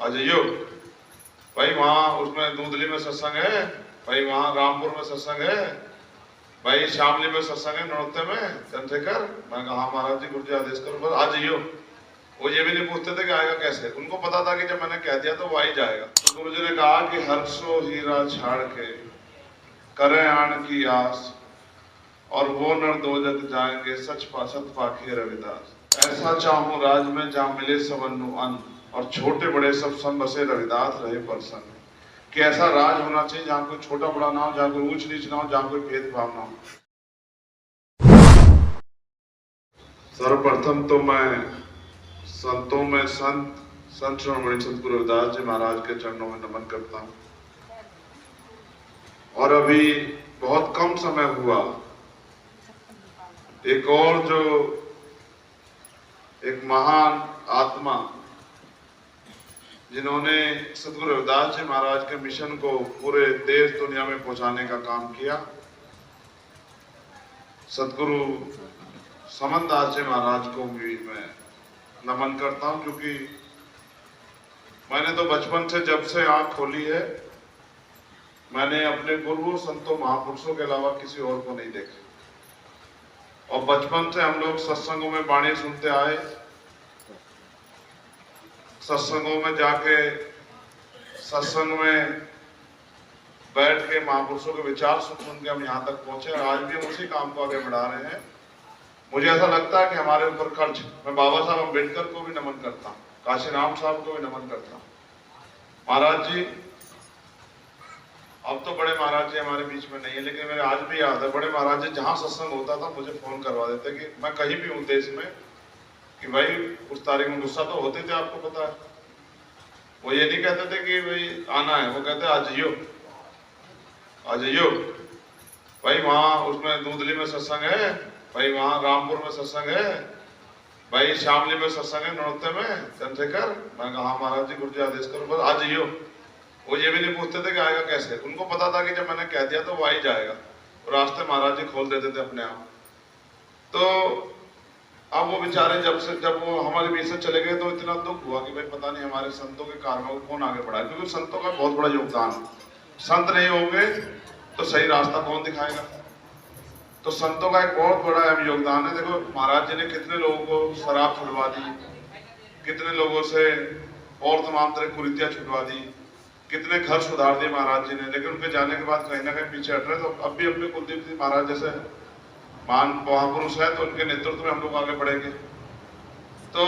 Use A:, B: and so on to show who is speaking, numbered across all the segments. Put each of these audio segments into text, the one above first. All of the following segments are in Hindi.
A: आ जाइयो भाई, वहाँ उसमें दूधली में सत्संग है भाई, वहाँ रामपुर में सत्संग है भाई, शामली में सत्संग है, नौते में चंद्रशेखर। मैं कहा महाराज जी गुरु जी आदेश करो, बस आ जाइयो। वो ये भी नहीं पूछते थे कि आएगा कैसे, उनको पता था कि जब मैंने कह दिया तो वो आ ही जाएगा। तो गुरु जी ने कहा कि हर्षो हीरा छाड़ के करे आन की आस, और वो नर दो जग जाएंगे सच सत पाखे रविदास। ऐसा चाहूं राज में जहां मिले सबनु अन्न, और छोटे बड़े सब संग बसे रविदास रहे प्रसन्न। कि ऐसा राज होना चाहिए जहां कोई छोटा बड़ा ना हो, जहां कोई ऊंच नीच ना हो, जहां कोई भेदभाव ना हो। सर्वप्रथम तो मैं संतों में संत श्रोमणी सतगुरु रविदास जी महाराज के चरणों में नमन करता हूँ। और अभी बहुत कम समय हुआ, एक और जो एक महान आत्मा जिन्होंने सतगुरु रविदास जी महाराज के मिशन को पूरे देश दुनिया में पहुंचाने का काम किया, सतगुरु समन दास जी महाराज को भी मैं नमन करता हूं। क्योंकि मैंने तो बचपन से जब से आंख खोली है, मैंने अपने गुरु संतों महापुरुषों के अलावा किसी और को नहीं देखा। और बचपन से हम लोग सत्संगों में बाणी सुनते आए, सत्संगों में जाके सत्संग में बैठ के महापुरुषों के विचार सुन के हम यहाँ तक पहुंचे, और आज भी हम उसी काम को आगे बढ़ा रहे हैं। मुझे ऐसा लगता है कि हमारे ऊपर कर्ज, मैं बाबा साहब अम्बेडकर को भी नमन करता हूँ, काशीराम साहब को भी नमन करता हूँ। महाराज जी, अब तो बड़े महाराज जी हमारे बीच में नहीं है, लेकिन मेरे आज भी याद है, बड़े महाराज जी जहां सत्संग होता था मुझे फोन करवा देते कि मैं कहीं भी हूँ देश में, कि भाई उस तारीख में गुस्सा तो होते थे, आपको पता है। वो ये नहीं कहते थे कि भाई आना है, वो कहते आ जाइयो, आ जाइयो भाई, वहाँ उसमें दूधली में सत्संग है भाई, वहाँ रामपुर में सत्संग है भाई, शामली में सत्संग है, नौते में चंद्रशेखर। मैं कहा महाराज जी गुरु जी आदेश करो, बस आ जाइयो। वो ये भी नहीं पूछते थे कि आएगा कैसे, उनको पता था कि जब मैंने कह दिया तो वो आ ही जाएगा। तो रास्ते महाराज जी खोल देते थे अपने आप। तो अब वो बेचारे जब वो हमारे बीच से चले गए तो इतना दुख हुआ कि भाई पता नहीं हमारे संतों के कार्यों को कौन आगे बढ़ाए, क्योंकि संतों का बहुत बड़ा योगदान है। संत नहीं होंगे तो सही रास्ता कौन दिखाएगा। तो संतों का एक बहुत बड़ा अहम योगदान है। देखो महाराज जी ने कितने लोगों को शराब छुड़वा दी, कितने लोगों से और तमाम तरह कुरीतियां छुड़वा दी, कितने घर सुधार दिए महाराज जी ने। लेकिन उनके जाने के बाद कहीं ना कहीं पीछे हट रहे। तो अब भी अपने कुलदीप जी महाराज जैसे महान महापुरुष है, तो उनके नेतृत्व में हम लोग आगे बढ़ेंगे। तो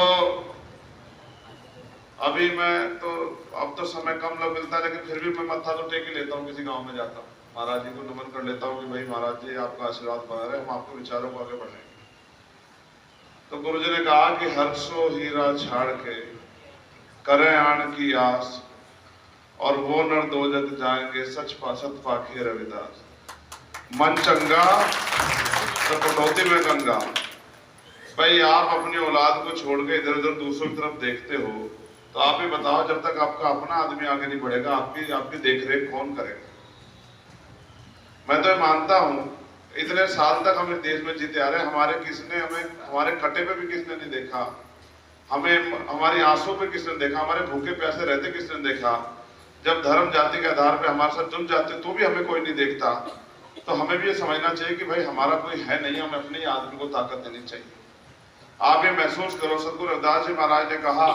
A: अभी मैं तो अब तो समय कम लोग मिलता है, लेकिन फिर भी मैं मत्था तो टेक ही लेता हूँ, किसी गांव में जाता हूँ, महाराज जी को नमन कर लेता हूँ कि भाई महाराज जी आपका आशीर्वाद बना रहे, हम आपके विचारों को आगे बढ़ाएंगे। तो गुरु जी ने कहा कि हर्षो हीरा छाड़ के करे आन की आस, और वो नर दो जग जाएंगे सच सत पाखे रविदास। मन चंगा तो कटौती में गंगा। भाई आप अपनी औलाद को छोड़ के इधर उधर दूसरों की तरफ देखते हो, तो आप ही बताओ, जब तक आपका अपना आदमी आगे नहीं बढ़ेगा, आपकी देखरेख कौन करेगा। मैं तो मानता हूं इतने साल तक हमें देश में जीते आ रहे, हमारे कटे पे भी किसने नहीं देखा, हमें हमारी आंसू पे किसने देखा, हमारे भूखे प्यासे रहते किसने देखा। जब धर्म जाति के आधार पे हमारे साथ जुड़ जाते तो भी हमें कोई नहीं देखता। तो हमें भी ये समझना चाहिए कि भाई हमारा कोई है नहीं, हमें अपने ही आदमी को ताकत देनी चाहिए। आप ये महसूस करो, सतगुरु रविदास जी महाराज ने कहा,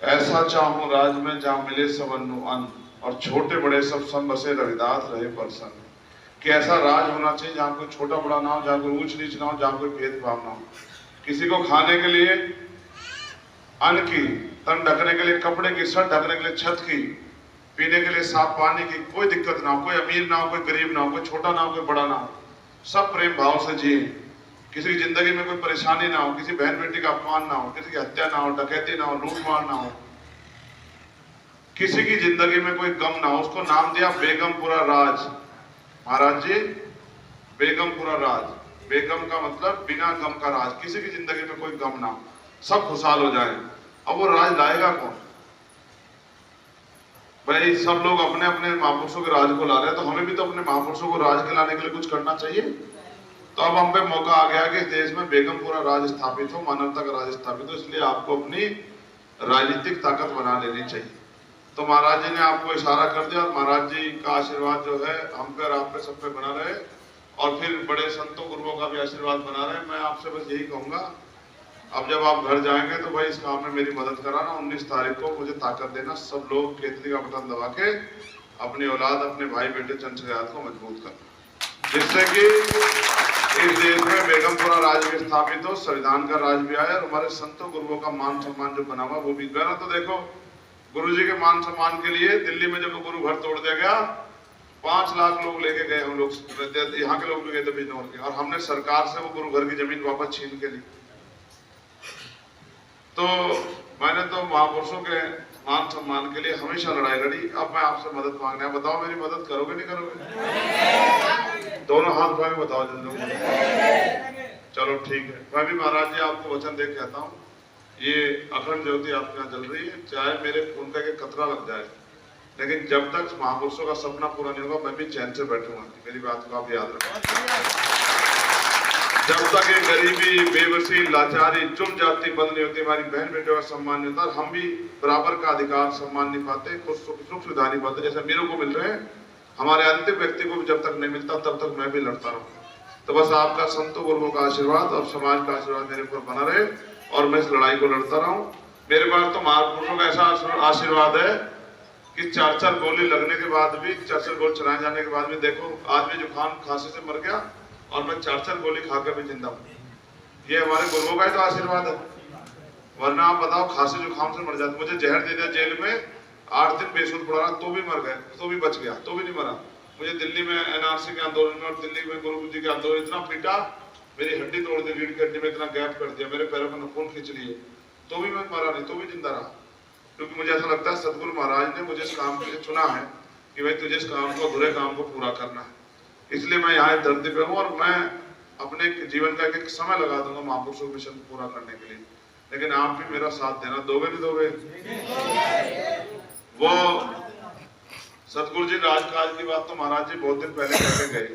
A: ऐसा चाहूं राज में जहां मिले सबनु अन्न, और छोटे बड़े सब संग बसे रविदास रहे प्रसन्न। कि ऐसा राज होना चाहिए जहां कोई छोटा बड़ा ना हो, जहां कोई ऊंच नीच ना हो, जहां कोई भेदभाव ना हो। किसी को खाने के लिए अन्न की, तन ढकने के लिए कपड़े की, सर ढकने के लिए छत की, पीने के लिए साफ पानी की कोई दिक्कत ना हो। कोई अमीर ना हो, कोई गरीब ना हो, कोई छोटा ना हो, कोई बड़ा ना हो, सब प्रेम भाव से जिए। किसी की जिंदगी में कोई परेशानी ना हो, किसी बहन बेटी का अपमान ना हो, किसी की हत्या ना हो, डकैती ना हो, लूटमार ना हो, किसी की जिंदगी में कोई गम ना हो। उसको नाम दिया बेगमपुरा राज। महाराज जी, बेगमपुरा राज, बेगम का मतलब बिना गम का राज। किसी की जिंदगी में कोई गम ना हो, सब खुशहाल हो जाए। अब वो राज लाएगा कौन। भाई सब लोग अपने अपने महापुरुषों के राज को ला रहे हैं, तो हमें भी तो अपने महापुरुषों को राज के लाने के लिए कुछ करना चाहिए। तो अब हम पे मौका आ गया कि देश में बेगमपुरा राज स्थापित हो, मानवता का राज स्थापित हो, इसलिए आपको अपनी राजनीतिक ताकत बना लेनी चाहिए। तो महाराज जी ने आपको इशारा कर दिया और महाराज जी का आशीर्वाद जो है हम पे और आप पे सब पे बना रहे, और फिर बड़े संतों गुरुओं का भी आशीर्वाद बना रहे। मैं आपसे बस यही कहूंगा, अब जब आप घर जाएंगे तो भाई इस काम में मेरी मदद कराना। 19 तारीख को मुझे ताकत देना, सब लोग केतली का बटन दबा के अपनी औलाद, अपने भाई बेटे चंचल को मजबूत करना, जिससे कि इस देश में बेगमपुरा राज भी स्थापित हो, संविधान का राज भी आए और हमारे संतों गुरुओं का मान सम्मान जो बना हुआ वो भी बना। तो देखो, गुरु जी के मान सम्मान के लिए दिल्ली में जब गुरु घर तोड़ दिया गया, 5 लाख लोग लेके गए, हम लोग यहाँ के लोग भी गए थे बिजनौर के, और हमने सरकार से वो गुरु घर की जमीन वापस छीन के ली। तो मैंने तो महापुरुषों के मान सम्मान के लिए हमेशा लड़ाई लड़ी। अब मैं आपसे मदद मांगना है, बताओ मेरी मदद करोगे नहीं करोगे? दोनों हाथ उठा के बताओ जल्दी। चलो ठीक है, मैं भी महाराज जी आपको वचन दे कहता हूँ, ये अखंड ज्योति आपके यहाँ जल रही है, चाहे मेरे खून का एक कतरा लग जाए, लेकिन जब तक महापुरुषों का सपना पूरा नहीं होगा मैं भी चैन से बैठूंगा। मेरी बात को आप याद रखें। जब तक ये गरीबी, बेबसी, लाचारी, चुन जाति बंद नहीं होती, हमारी बहन बेटियों का सम्मान नहीं होता, हम भी बराबर का अधिकार सम्मान नहीं पाते, कुछ सुख सुविधा नहीं पाते जैसे मेरे को मिल रहे हैं, हमारे अंतिम व्यक्ति को भी जब तक नहीं मिलता तब तक मैं भी लड़ता रहूं। तो बस आपका संतों गुरुओं का आशीर्वाद और समाज का आशीर्वाद मेरे ऊपर बना रहे और मैं इस लड़ाई को लड़ता रहूं। मेरे पास तो महापुरुषों का ऐसा आशीर्वाद है कि 4-4 गोली लगने के बाद भी, 4-4 गोली चलाए जाने के बाद भी, देखो आदमी जुकाम खांसी से मर गया और मैं 4-4 गोली खाकर भी जिंदा हूं। ये हमारे गुरुओं का ही तो आशीर्वाद है, वरना आप बताओ खांसी जुकाम से मर जाते। मुझे जहर दे दिया जेल में, 8 दिन बेसुध पड़ा तो भी मर गए, तो भी बच गया, तो भी नहीं मरा। मुझे दिल्ली में एनआरसी के आंदोलन में और दिल्ली में गुरु जी के आंदोलन इतना पीटा, मेरी हड्डी तोड़ दी, रीढ़ की हड्डी में इतना गैप कर दिया, मेरे पैरों में खून खींच लिए, तो भी मैं मरा नहीं, तो भी जिंदा रहा। क्योंकि मुझे ऐसा लगता है सदगुरु महाराज ने मुझे इस काम के लिए चुना है कि भाई तुझे इस काम को, अधूरे काम को पूरा करना है, इसलिए मैं यहाँ धरती पे हूँ और मैं अपने जीवन का एक समय लगा दूंगा महापुरुषों के मिशन पूरा करने के लिए। लेकिन आप भी मेरा साथ देना, दोगे नहीं दोगे? वो सतगुरु जी राजकाज की बात तो महाराज जी बहुत दिन पहले करके गए।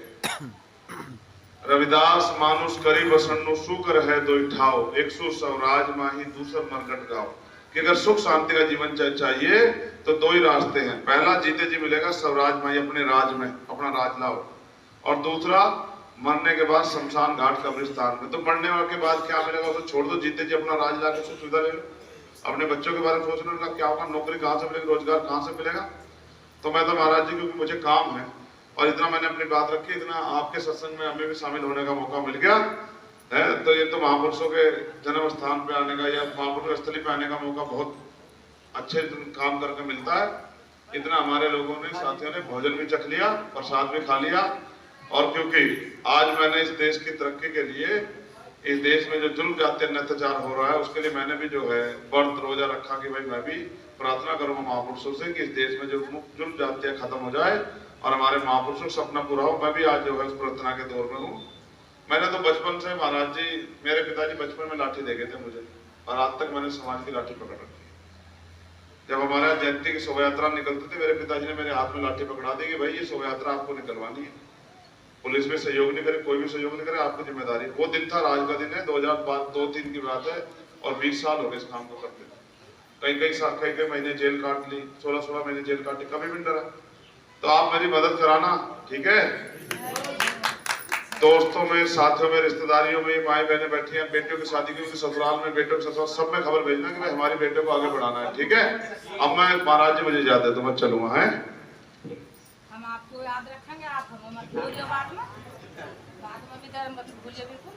A: रविदास मानुष करी बसन्नु सुकर है दो ठाओ, एक सु स्वराज माही दूसर मरकट गाओ। कि अगर सुख शांति का जीवन चाहिए तो 2 ही रास्ते हैं, पहला जीते जी मिलेगा स्वराज माही, अपने राज में अपना राज लाओ, और दूसरा मरने के बाद शमशान घाट कब्रिस्तान में। तो मरने के बाद क्या मिलेगा उसे छोड़ दो, जीते जी अपना राज लाके सुख सुविधा ले लो, अपने बच्चों के बारे में सोचने लगा क्या होगा, नौकरी कहाँ से मिलेगी, रोजगार कहाँ से मिलेगा। तो मैं तो महाराज जी, क्योंकि मुझे काम है और इतना मैंने अपनी बात रखी, इतना आपके सत्संग में हमें भी शामिल होने का मौका मिल गया है, तो ये तो महापुरुषों के जन्म स्थान पे आने का या महापुरुष स्थली पे आने का मौका बहुत अच्छे काम करके मिलता है। इतना हमारे लोगों ने, साथियों ने भोजन भी चख लिया, प्रसाद भी खा लिया, और क्योंकि आज मैंने इस देश की तरक्की के लिए, इस देश में जो जुल्म जाति अत्याचार हो रहा है उसके लिए मैंने भी जो है व्रत रोजा रखा कि भाई मैं भी प्रार्थना करूंगा महापुरुषों से कि इस देश में जो जुल्म जातियां खत्म हो जाए और हमारे महापुरुषों का सपना पूरा हो। मैं भी आज जो है उस प्रार्थना के दौर में हूँ। मैंने तो बचपन से, महाराज जी मेरे पिताजी बचपन में लाठी दे गए थे मुझे, और आज तक मैंने समाज की लाठी पकड़ रखी है। जब हमारे जयंती की शोभा यात्रा निकलती थी, मेरे पिताजी ने मेरे हाथ में लाठी पकड़ा दी कि भाई ये शोभा यात्रा आपको निकलवानी है, पुलिस में सहयोग नहीं करे, कोई भी सहयोग नहीं करे, आपकी जिम्मेदारी। वो दिन था, राज का दिन है, 2002-3 की बात है, और 20 साल हो गए इस काम को करते। कई महीने जेल काट ली, 16 महीने जेल काटी, कभी भी नहीं डरा। तो आप मेरी मदद कराना, ठीक है? दोस्तों में, साथियों में, रिश्तेदारियों में, माए बहने बैठी हैं, बेटियों की शादी की, ससुराल में बेटों के ससुराल, सब में खबर भेजना कि भाई हमारी बेटे को आगे बढ़ाना है, ठीक है? अब मैं, महाराज जी मुझे इजाजत दो, मैं चलूंगा। है
B: हम आपको याद रखेंगे, आप हमें मत भूलिए, बाद में भी मत भूलिए बिल्कुल।